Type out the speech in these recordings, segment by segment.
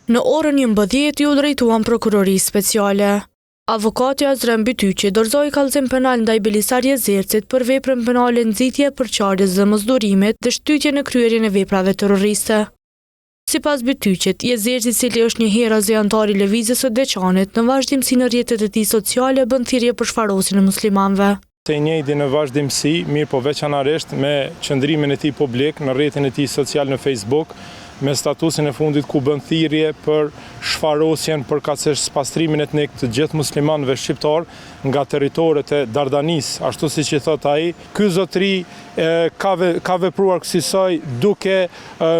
Në orën 11 ju drejtuan prokurorisë speciale. Avokati Azrem Bytyqi dorëzoi kallëzim penal ndaj Belisar Jezercit për veprën penale nxitje, përçarjes dhe mosdurimit dhe shtytje në kryerjen e veprave terroriste. Sipas Bytyqit, Jezerci, i cili është një herë antar i lëvizjes së Deçanit, në vazhdimsi në rrjetet e tij sociale bën thirrje për shfarosjen e muslimanëve. Të njëjti në vazhdimsi, mirë po veçanërisht me qëndrimin e tij publik në rrjetin e tij social në Facebook, me statusin e fundit ku bën thirrje për shfarosjen përkatësisht pastrimin etnik të gjithë muslimanëve shqiptar nga territoret e Dardanisë, ashtu siç i thot ai. Ky zotëri ka vepruar kësaj duke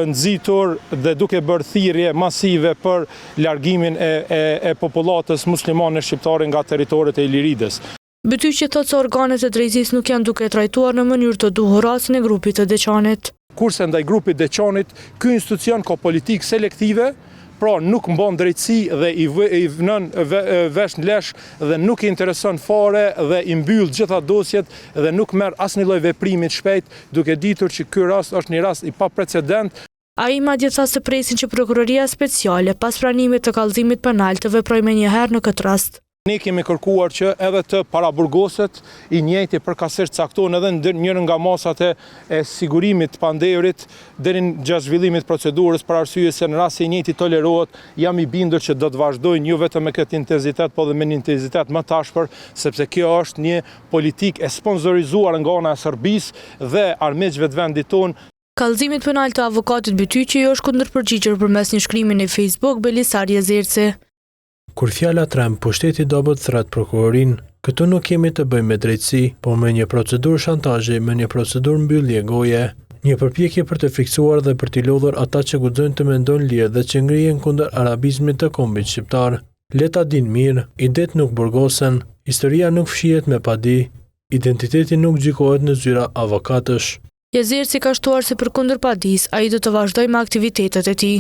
nxitur dhe duke bërë thirrje masive për largimin e popullatës muslimane shqiptare nga territoret e Iliridës. Bytyqi thotë se organet e drejtësisë nuk janë duke trajtuar në mënyrë të duhur rastin e grupit të Deçanit. Kurse ndaj grupit Deçanit, ky institucion ka politikë selektive, pra nuk mban drejtësi dhe i vënon vesh në lesh dhe nuk i intereson fare dhe i mbyll gjitha dosjet dhe nuk merr asnjë lloj veprimi të shpejt, duke ditur që ky rast është një rast i paprecedent. Ai madje tha se presin që prokuroria speciale pas pranimit të kallëzimit penal të veprojë menjëherë në këtë rast. Ne kemi kërkuar që edhe të paraburgoset i njëjti përkatësisht caktohen edhe njërin nga masat e sigurimit të pandehurit deri në gjatë zhvillimit të procedurës, për arsye se në rast se i njëjti tolerohet, jam i bindur që do të vazhdojnë jo vetëm me këtë intensitet, por edhe me një intensitet më të ashpër, sepse kjo është një politikë e sponsorizuar nga ana e Serbisë dhe armiqve të vendit tonë. Kallëzimit penal të avokatit Bytyqi është kundërpërgjigjur përmes një shkrimi në Facebook Belisar Jezerci. Kur fjala trem, pushteti do bëhet thret prokurorin, këtu nuk kemi të bëjmë me drejtësi, por me një procedurë shantazhi, me një procedurë mbyllje goje, një përpjekje për të fiksuar dhe për t'i lodhur ata që guxojnë të mendojnë lirë dhe që ngrihen kundër arabizmit të kombit shqiptar. Le ta dinë mirë, idet nuk burgosen, historia nuk fshihet me padi, identiteti nuk gjykohet në zyra avokatësh. Jezerci ka shtuar se përkundër padisë, ai do të vazhdojë me aktivitetet e tij.